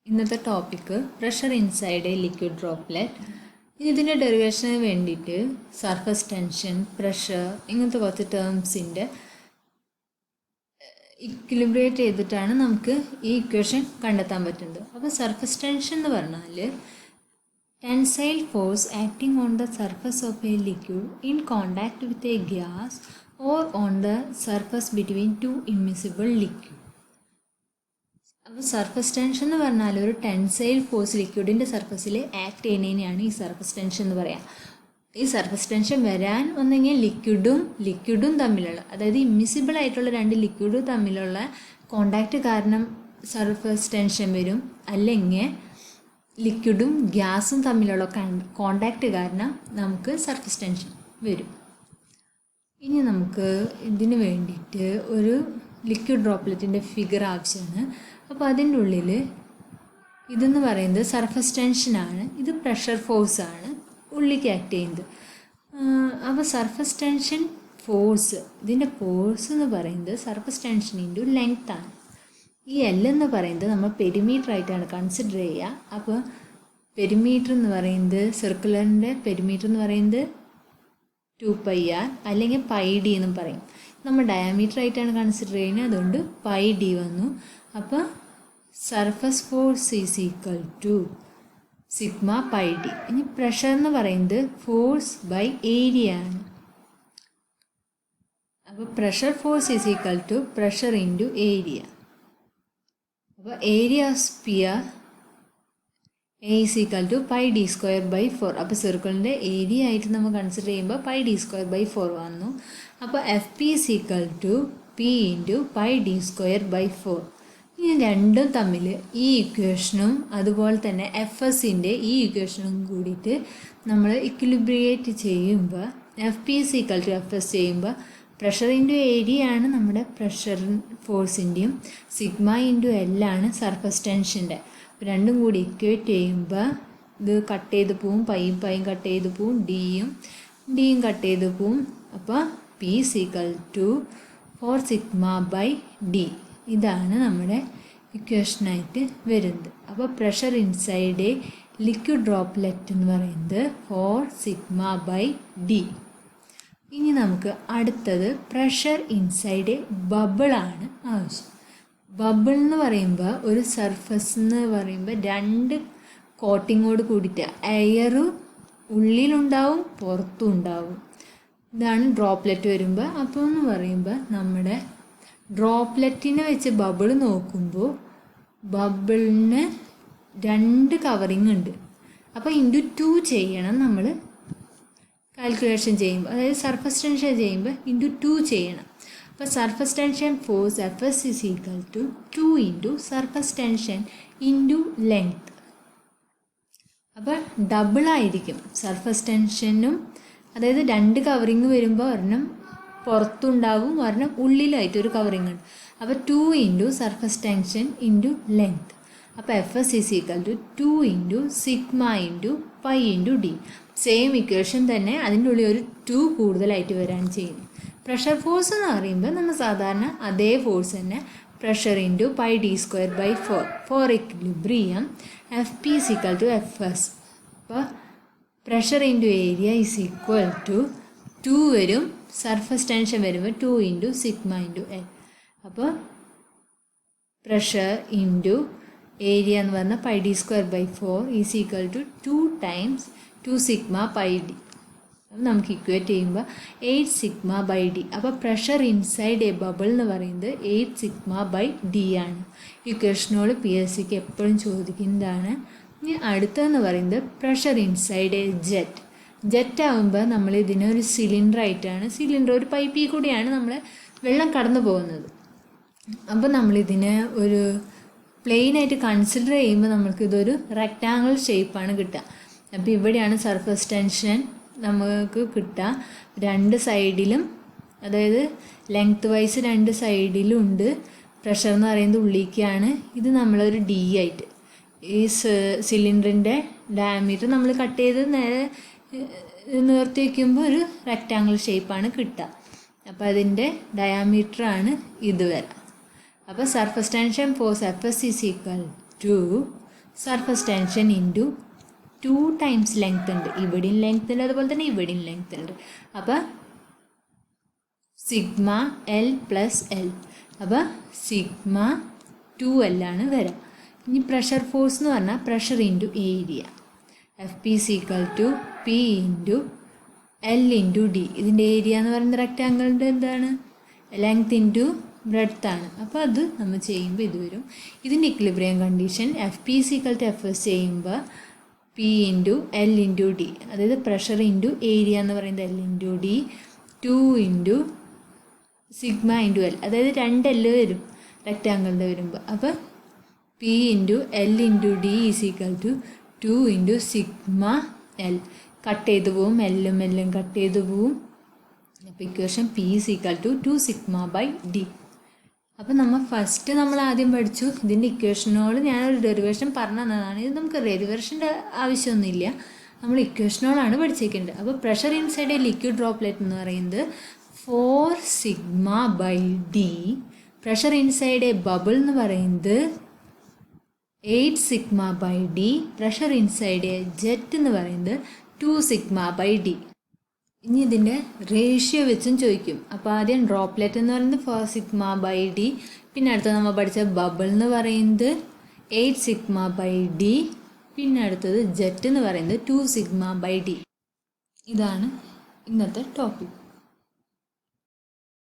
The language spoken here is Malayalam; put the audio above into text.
ഇന്നത്തെ topic pressure inside a liquid droplet. ഇതിൻ്റെ ഡെറിവേഷന് വേണ്ടിയിട്ട് സർഫസ് ടെൻഷൻ, പ്രഷർ ഇങ്ങനത്തെ കുറച്ച് ടേംസിൻ്റെ ഇക്വിലിബ്രേറ്റ് ചെയ്തിട്ടാണ് നമുക്ക് ഈ ഇക്വേഷൻ കണ്ടെത്താൻ പറ്റുന്നത്. അപ്പോൾ സർഫസ് ടെൻഷൻ എന്ന് പറഞ്ഞാൽ tensile force acting on the surface of A liquid in contact with a gas or on the surface between two immiscible liquid. അപ്പോൾ സർഫസ് ടെൻഷൻ എന്ന് പറഞ്ഞാൽ ഒരു ടെൻസൈൽ ഫോഴ്സ് ലിക്വിഡിൻ്റെ സർഫസിൽ ആക്ട് ചെയ്യുന്നതിനെയാണ് ഈ സർഫസ് ടെൻഷൻ എന്ന് പറയാം. ഈ സർഫസ് ടെൻഷൻ വരാൻ ഒന്നെങ്കിൽ ലിക്വിഡും തമ്മിലുള്ള, അതായത് ഇമ്മിസിബിൾ ആയിട്ടുള്ള രണ്ട് ലിക്വിഡും തമ്മിലുള്ള കോണ്ടാക്റ്റ് കാരണം സർഫസ് ടെൻഷൻ വരും, അല്ലെങ്കിൽ ലിക്വിഡും ഗ്യാസും തമ്മിലുള്ള കോണ്ടാക്റ്റ് കാരണം നമുക്ക് സർഫസ് ടെൻഷൻ വരും. ഇനി നമുക്ക് ഇതിന് വേണ്ടിയിട്ട് ഒരു ലിക്വിഡ് ഡ്രോപ്ലെറ്റിൻ്റെ ഫിഗർ ആവശ്യമാണ്. അപ്പോൾ അതിൻ്റെ ഉള്ളിൽ ഇതെന്ന് പറയുന്നത് സർഫസ് ടെൻഷനാണ്, ഇത് പ്രഷർ ഫോഴ്സാണ് ഉള്ളിലേക്ക് ആക്ട് ചെയ്യുന്നത്. അപ്പോൾ സർഫസ് ടെൻഷൻ ഫോഴ്സ്, ഇതിൻ്റെ ഫോഴ്സ് എന്ന് പറയുന്നത് സർഫസ് ടെൻഷൻ ഇൻറ്റു ലെങ്ത് ആണ്. ഈ എൽ എന്ന് പറയുന്നത് നമ്മൾ പെരിമീറ്റർ ആയിട്ടാണ് കൺസിഡർ ചെയ്യുക. അപ്പോൾ പെരിമീറ്റർ എന്ന് പറയുന്നത് സർക്കുലറിൻ്റെ പെരിമീറ്റർ എന്ന് പറയുന്നത് 2πr അല്ലെങ്കിൽ πd എന്നും പറയും. നമ്മൾ ഡയമീറ്റർ ആയിട്ടാണ് കൺസിഡർ ചെയ്യുന്നത്, അതുകൊണ്ട് πd വന്നു. അപ്പോൾ surface force is equal to sigma πd. ഇനി പ്രഷർ എന്ന് പറയുന്നത് ഫോഴ്സ് ബൈ ഏരിയ ആണ്. അപ്പോൾ pressure force is equal to pressure into area. അപ്പോൾ area sphere A is equal to πd²/4. അപ്പോൾ സർക്കിളിൻ്റെ ഏരിയ ആയിട്ട് നമ്മൾ കൺസിഡർ ചെയ്യുമ്പോൾ πd²/4 വന്നു. അപ്പോൾ F P is equal to P into πd²/4. ഈ രണ്ടും തമ്മിൽ ഈ ഇക്വേഷനും അതുപോലെ തന്നെ എഫ് എസിൻ്റെ ഈ ഇക്വേഷനും കൂടിയിട്ട് നമ്മൾ ഇക്വിലിബ്രിയേറ്റ് ചെയ്യുമ്പോൾ F P is equal to F S ചെയ്യുമ്പോൾ പ്രഷർ ഇൻറ്റു ഏരിയ ആണ് നമ്മുടെ പ്രഷർ ഫോഴ്സിൻ്റെയും, സിഗ്മ ഇൻറ്റു എല്ലാണ് സർഫസ് ടെൻഷൻ്റെ. രണ്ടും കൂടി ഇക്വേറ്റ് ചെയ്യുമ്പോൾ ഇത് കട്ട് ചെയ്ത് പോവും, പൈയും കട്ട് ചെയ്ത് പോവും, ഡിയും കട്ട് ചെയ്ത് പോവും. അപ്പോൾ പി ഈസ് ഈക്വൽ ടു 4 സിഗ്മ/d. ഇതാണ് നമ്മുടെ ഇക്വേഷനായിട്ട് വരുന്നത്. അപ്പോൾ പ്രഷർ ഇൻസൈഡ് ലിക്വിഡ് ഡ്രോപ്ലെറ്റ് എന്ന് പറയുന്നത് 4 സിഗ്മ/d. ഇനി നമുക്ക് അടുത്തത് പ്രഷർ ഇൻസൈഡ് ബബിളാണ് ആവശ്യം. ബബിൾ എന്ന് പറയുമ്പോൾ ഒരു സർഫസ് എന്ന് പറയുമ്പോൾ രണ്ട് കോട്ടിങ്ങോട് കൂടിയിട്ട് എയർ ഉള്ളിലുണ്ടാവും പുറത്തും ഉണ്ടാവും. ഇതാണ് ഡ്രോപ്ലെറ്റ് വരുമ്പോൾ. അപ്പോൾ എന്ന് പറയുമ്പോൾ നമ്മുടെ ഡ്രോപ്ലെറ്റിനെ വെച്ച് ബബിൾ നോക്കുമ്പോൾ ബബിളിന് 2 കവറിങ് ഉണ്ട്. അപ്പോൾ ഇൻറ്റു 2 ചെയ്യണം നമ്മൾ കാൽക്കുലേഷൻ ചെയ്യുമ്പോൾ, അതായത് സർഫസ് ടെൻഷൻ ചെയ്യുമ്പോൾ ഇൻറ്റു 2 ചെയ്യണം. അപ്പോൾ surface tension force F S is equal to 2 into surface tension into length. അപ്പോൾ ഡബിളായിരിക്കും സർഫസ് ടെൻഷനും, അതായത് 2 കവറിങ് വരുമ്പോൾ ഒരെണ്ണം പുറത്തുണ്ടാവും, ഒരെണ്ണം ഉള്ളിലായിട്ടൊരു കവറിങ് ഉണ്ട്. അപ്പോൾ 2 into surface tension into length. അപ്പോൾ F S is equal to 2 into sigma into pi into D. Same equation തന്നെ അതിൻ്റെ ഉള്ളിൽ ഒരു 2 കൂടുതലായിട്ട് വരാൻ ചെയ്യുന്നു. പ്രഷർ ഫോഴ്സ് എന്ന് പറയുമ്പോൾ നമ്മൾ സാധാരണ അതേ ഫോഴ്സ് തന്നെ pressure into πd²/4 for equilibrium. F P is equal to F S. അപ്പോൾ pressure into area is equal to 2 വരും, സർഫസ് ടെൻഷൻ വരുമ്പോൾ 2 ഇൻറ്റു സിഗ്മ ഇൻറ്റു എൽ. അപ്പോൾ പ്രഷർ ഇൻറ്റു ഏരിയ എന്ന് പറഞ്ഞാൽ πd²/4 is equal to 2 times 2 സിഗ്മ/d. നമുക്ക് ഇക്വേറ്റ് ചെയ്യുമ്പോൾ 8 സിഗ്മ/d. അപ്പോൾ പ്രഷർ ഇൻസൈഡ് എ ബബിൾ എന്ന് പറയുന്നത് 8 സിഗ്മ/d ആണ്. ഇക്വേഷനോട് PSCക്ക് എപ്പോഴും ചോദിക്കുന്നതാണ്. ഇനി അടുത്തതെന്ന് പറയുന്നത് പ്രഷർ ഇൻസൈഡ് എ ജെറ്റ് ആകുമ്പോൾ നമ്മൾ ഇതിനൊരു സിലിണ്ടർ ആയിട്ടാണ്, സിലിണ്ടർ ഒരു പൈപ്പിൽ കൂടിയാണ് നമ്മൾ വെള്ളം കടന്നു പോകുന്നത്. അപ്പോൾ നമ്മളിതിനെ ഒരു പ്ലെയിനായിട്ട് കൺസിഡർ ചെയ്യുമ്പോൾ നമുക്കിതൊരു റെക്റ്റാങ്കിൾ ഷേപ്പാണ് കിട്ടുക. അപ്പോൾ ഇവിടെയാണ് സർഫസ് ടെൻഷൻ നമുക്ക് കിട്ടുക. 2 സൈഡിലും, അതായത് ലെങ്ത് വൈസ് 2 സൈഡിലും ഉണ്ട്. പ്രഷർ എന്ന് പറയുന്നത് ഉള്ളിലേക്കാണ്. ഇത് നമ്മളൊരു ഡി ആയിട്ട് ഈ സിലിണ്ടറിൻ്റെ ഡയമീറ്റർ നമ്മൾ കട്ട് ചെയ്ത് നേരെ നിർത്തി വയ്ക്കുമ്പോൾ ഒരു റെക്റ്റാങ്കിൾ ഷേപ്പാണ് കിട്ടുക. അപ്പോൾ അതിൻ്റെ ഡയമീറ്ററാണ് ഇത് വരാം. അപ്പോൾ surface tension force F S is equal to surface tension into 2 times length ഉണ്ട്, ഇവിടെയും ലെങ്ത് ഉണ്ട്, അതുപോലെ തന്നെ ഇവിടെയും ലെങ്ത് ഉണ്ട്. അപ്പോൾ സിഗ്മ എൽ പ്ലസ് എൽ, അപ്പോൾ സിഗ്മ 2L ആണ് വരിക. ഇനി പ്രഷർ ഫോഴ്സ് എന്ന് പറഞ്ഞാൽ pressure into area, F P C equal to P into L into D. ഇതിൻ്റെ ഏരിയ എന്ന് പറയുന്നത് റെക്റ്റാങ്കിളിൻ്റെ എന്താണ്, ലെങ്ത് ഇൻറ്റു ബ്രെഡ്ത്ത് ആണ്. അപ്പോൾ അത് നമ്മൾ ചെയ്യുമ്പോൾ ഇത് വരും. ഇതിൻ്റെ equilibrium condition F P C equal to F S ചെയ്യുമ്പോൾ P into L into D, അതായത് പ്രഷർ ഇൻറ്റു ഏരിയ എന്ന് പറയുന്നത് L into D, 2 into sigma into L, അതായത് 2L വരും റെക്റ്റാങ്കിളിൻ്റെ വരുമ്പോൾ. അപ്പോൾ P into L into D is equal to 2 into sigma L. Cut ചെയ്ത് പോവും, എല്ലും എല്ലും കട്ട് ചെയ്ത് പോവും. അപ്പോൾ equation P is equal to 2 sigma by D. അപ്പോൾ നമ്മൾ ആദ്യം പഠിച്ചു ഇതിൻ്റെ ഇക്വേഷനോട് ഞാനൊരു ഡെറിവേഷൻ പറഞ്ഞു തന്നതാണ്. ഇത് നമുക്ക് ഡെറിവേഷൻ്റെ ആവശ്യമൊന്നുമില്ല, നമ്മൾ ഇക്വേഷനോടാണ് പഠിച്ചേക്കേണ്ടത്. അപ്പോൾ pressure inside a liquid droplet എന്ന് പറയുന്നത് 4 sigma by D. Pressure inside a bubble എന്ന് പറയുന്നത് 8 sigma by D. Pressure inside a jet എന്ന് പറയുന്നത് 2 സിഗ്മ ബൈ ഡി. ഇനി ഇതിൻ്റെ റേഷ്യോ വെച്ചും ചോദിക്കും. അപ്പോൾ ആദ്യം ഡ്രോപ്ലെറ്റ് എന്ന് പറയുന്നത് 4 സിഗ്മ ബൈ ഡി, പിന്നെ അടുത്തത് നമ്മൾ പഠിച്ച ബബിൾ എന്ന് പറയുന്നത് 8 സിഗ്മ ബൈ ഡി, പിന്നെ അടുത്തത് ജെറ്റ് എന്ന് പറയുന്നത് 2 സിഗ്മ ബൈ ഡി. ഇതാണ് ഇന്നത്തെ ടോപ്പിക്.